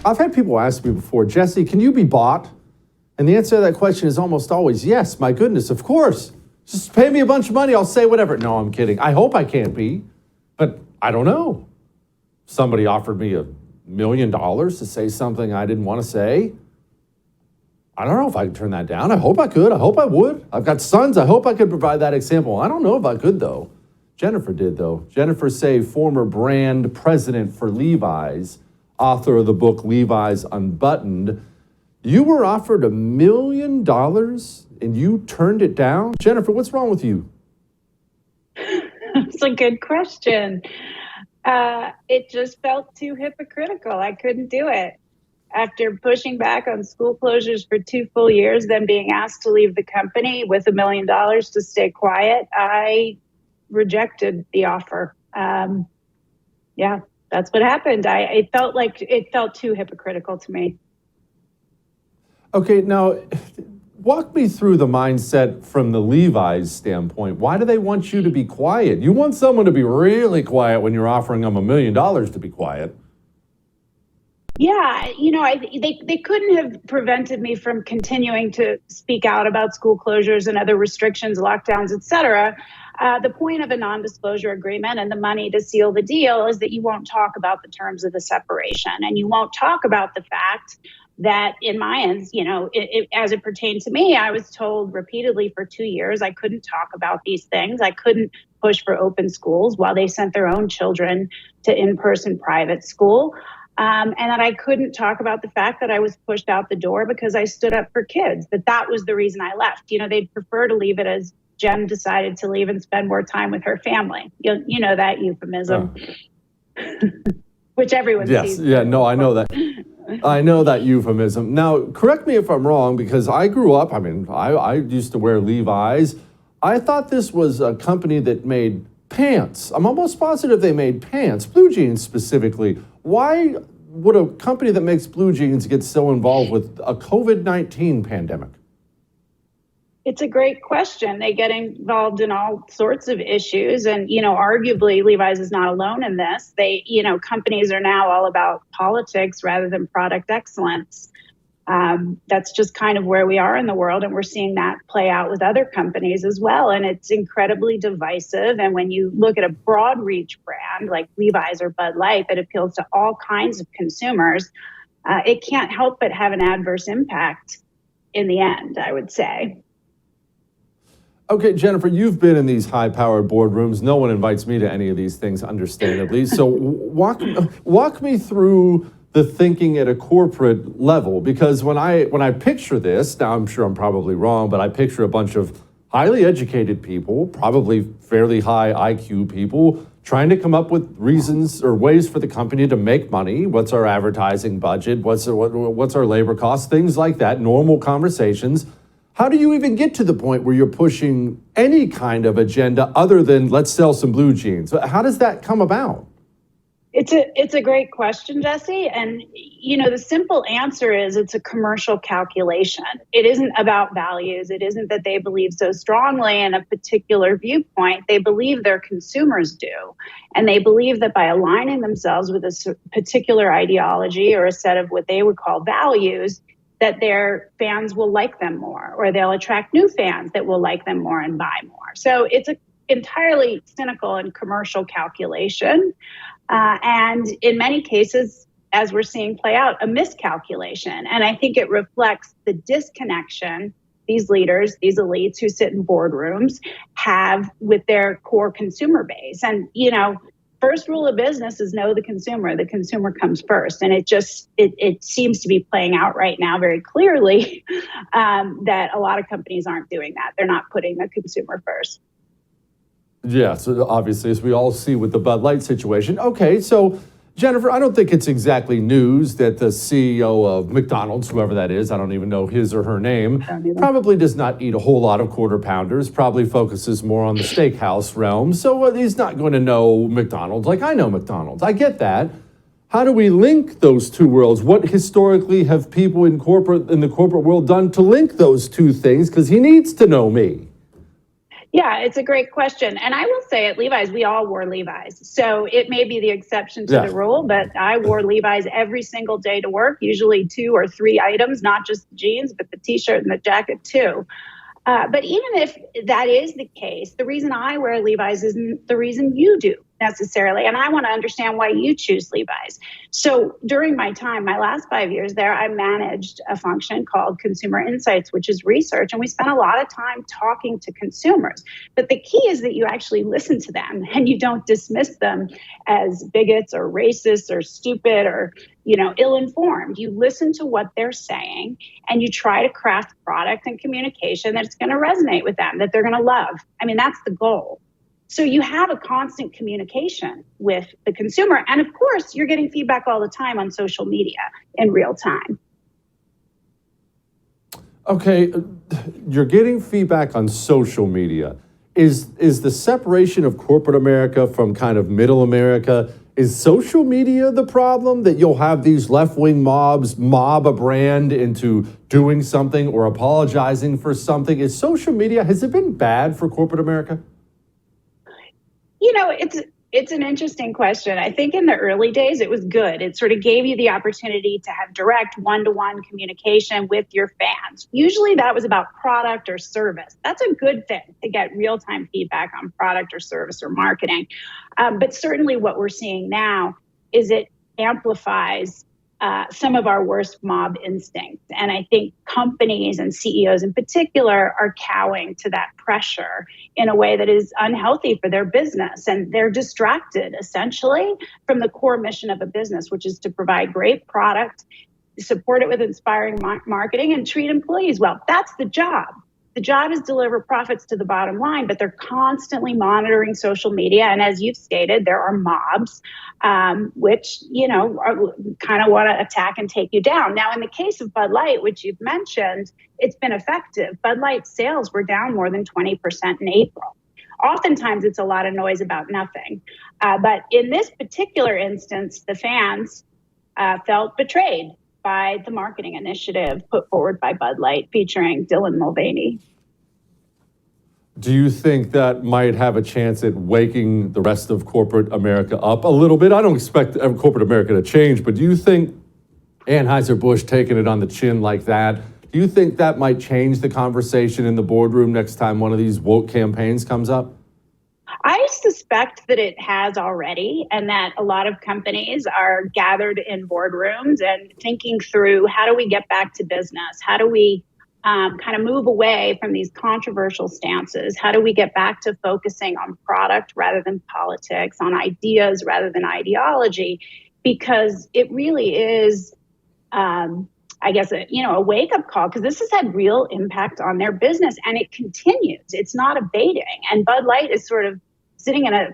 I've had people ask me before, Jesse, can you be bought? And the answer to that question is almost always yes. My goodness, of course. Just pay me a bunch of money, I'll say whatever. No, I'm kidding. I hope I can't be, but I don't know. Somebody offered me $1 million to say something I didn't want to say. I don't know if I could turn that down. I hope I could. I hope I would. I've got sons. I hope I could provide that example. I don't know if I could, though. Jennifer did, though. Jennifer Sey, former brand president for Levi's, author of the book Levi's Unbuttoned. You were offered $1 million and you turned it down? Jennifer, what's wrong with you? That's a good question. It just felt too hypocritical. I couldn't do it. After pushing back on school closures for 2 full years, then being asked to leave the company with $1 million to stay quiet, I rejected the offer. Yeah, that's what happened. It felt too hypocritical to me. Okay, now walk me through the mindset from the Levi's standpoint. Why do they want you to be quiet? You want someone to be really quiet when you're offering them $1 million to be quiet. Yeah, they couldn't have prevented me from continuing to speak out about school closures and other restrictions, lockdowns, et cetera. The point of a non-disclosure agreement and the money to seal the deal is that you won't talk about the terms of the separation, and you won't talk about the fact that in my ends, as it pertained to me, I was told repeatedly for 2 years I couldn't talk about these things. I couldn't push for open schools while they sent their own children to in-person private school. And that I couldn't talk about the fact that I was pushed out the door because I stood up for kids, that was the reason I left. They'd prefer to leave it as Jen decided to leave and spend more time with her family. You know that euphemism, which everyone sees. Yes, yeah, no, I know that. I know that euphemism. Now, correct me if I'm wrong, because I grew up, I used to wear Levi's. I thought this was a company that made pants. I'm almost positive they made pants, blue jeans specifically. Why would a company that makes blue jeans get so involved with a COVID-19 pandemic? It's a great question. They get involved in all sorts of issues. And, arguably Levi's is not alone in this. Companies are now all about politics rather than product excellence. That's just kind of where we are in the world. And we're seeing that play out with other companies as well. And it's incredibly divisive. And when you look at a broad reach brand like Levi's or Bud Light that appeals to all kinds of consumers, it can't help but have an adverse impact in the end, I would say. Okay, Jennifer, you've been in these high-powered boardrooms. No one invites me to any of these things, understandably. So walk me through the thinking at a corporate level, because when I picture this, now I'm sure I'm probably wrong, but I picture a bunch of highly educated people, probably fairly high IQ people, trying to come up with reasons or ways for the company to make money. What's our advertising budget? What's our labor costs? Things like that, normal conversations. How do you even get to the point where you're pushing any kind of agenda other than let's sell some blue jeans? How does that come about? It's a great question, Jesse. And, the simple answer is it's a commercial calculation. It isn't about values. It isn't that they believe so strongly in a particular viewpoint. They believe their consumers do. And they believe that by aligning themselves with a particular ideology or a set of what they would call values, that their fans will like them more, or they'll attract new fans that will like them more and buy more. So it's an entirely cynical and commercial calculation. And in many cases, as we're seeing play out, a miscalculation. And I think it reflects the disconnection these leaders, these elites who sit in boardrooms have with their core consumer base. And, first rule of business is know the consumer. The consumer comes first. And it seems to be playing out right now very clearly that a lot of companies aren't doing that. They're not putting the consumer first. Yeah, so obviously, as we all see with the Bud Light situation. Okay, so Jennifer, I don't think it's exactly news that the CEO of McDonald's, whoever that is, I don't even know his or her name, probably does not eat a whole lot of quarter pounders, probably focuses more on the steakhouse realm. So he's not going to know McDonald's like I know McDonald's. I get that. How do we link those two worlds? What historically have people in the corporate world done to link those two things? Because he needs to know me. Yeah, it's a great question. And I will say at Levi's, we all wore Levi's. So it may be the exception to the rule, but I wore Levi's every single day to work, usually 2 or 3 items, not just the jeans, but the t-shirt and the jacket too. But even if that is the case, the reason I wear Levi's isn't the reason you do necessarily. And I want to understand why you choose Levi's. So during my time, my last 5 years there, I managed a function called Consumer Insights, which is research. And we spent a lot of time talking to consumers. But the key is that you actually listen to them and you don't dismiss them as bigots or racist or stupid or ill-informed. You listen to what they're saying and you try to craft product and communication that's going to resonate with them, that they're going to love. I mean, that's the goal. So you have a constant communication with the consumer. And of course, you're getting feedback all the time on social media in real time. Okay, you're getting feedback on social media. Is the separation of corporate America from kind of middle America, is social media the problem, that you'll have these left-wing mobs mob a brand into doing something or apologizing for something? Is social media, has it been bad for corporate America? It's an interesting question. I think in the early days, it was good. It sort of gave you the opportunity to have direct one-to-one communication with your fans. Usually that was about product or service. That's a good thing, to get real-time feedback on product or service or marketing. But certainly what we're seeing now is it amplifies some of our worst mob instincts. And I think companies and CEOs in particular are cowing to that pressure in a way that is unhealthy for their business. And they're distracted essentially from the core mission of a business, which is to provide great product, support it with inspiring marketing, and treat employees well. That's the job. The job is deliver profits to the bottom line, but they're constantly monitoring social media. And as you've stated, there are mobs, which, kind of want to attack and take you down. Now, in the case of Bud Light, which you've mentioned, it's been effective. Bud Light sales were down more than 20% in April. Oftentimes, it's a lot of noise about nothing. But in this particular instance, the fans felt betrayed by the marketing initiative put forward by Bud Light featuring Dylan Mulvaney. Do you think that might have a chance at waking the rest of corporate America up a little bit? I don't expect corporate America to change, but do you think Anheuser-Busch taking it on the chin like that, do you think that might change the conversation in the boardroom next time one of these woke campaigns comes up? I suspect that it has already, and that a lot of companies are gathered in boardrooms and thinking through, how do we get back to business? How do we kind of move away from these controversial stances? How do we get back to focusing on product rather than politics, on ideas rather than ideology? Because it really is, I guess, a wake-up call, because this has had real impact on their business, and it continues. It's not abating. And Bud Light is sort of sitting in a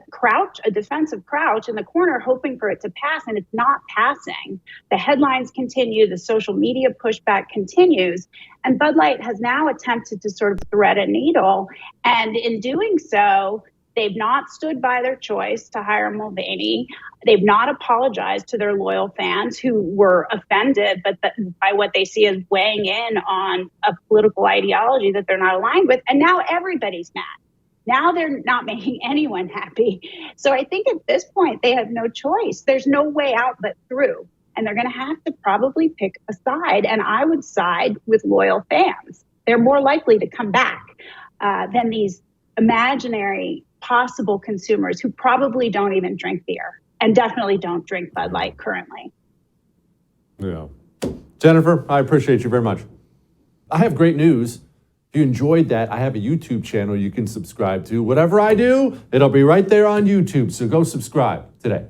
defensive crouch in the corner, hoping for it to pass, and it's not passing. The headlines continue, the social media pushback continues, and Bud Light has now attempted to sort of thread a needle. And in doing so, they've not stood by their choice to hire Mulvaney. They've not apologized to their loyal fans who were offended by what they see as weighing in on a political ideology that they're not aligned with. And now everybody's mad. Now they're not making anyone happy. So I think at this point, they have no choice. There's no way out but through. And they're going to have to probably pick a side. And I would side with loyal fans. They're more likely to come back than these imaginary possible consumers who probably don't even drink beer and definitely don't drink Bud Light currently. Yeah. Jennifer, I appreciate you very much. I have great news. If you enjoyed that, I have a YouTube channel you can subscribe to. Whatever I do, it'll be right there on YouTube. So go subscribe today.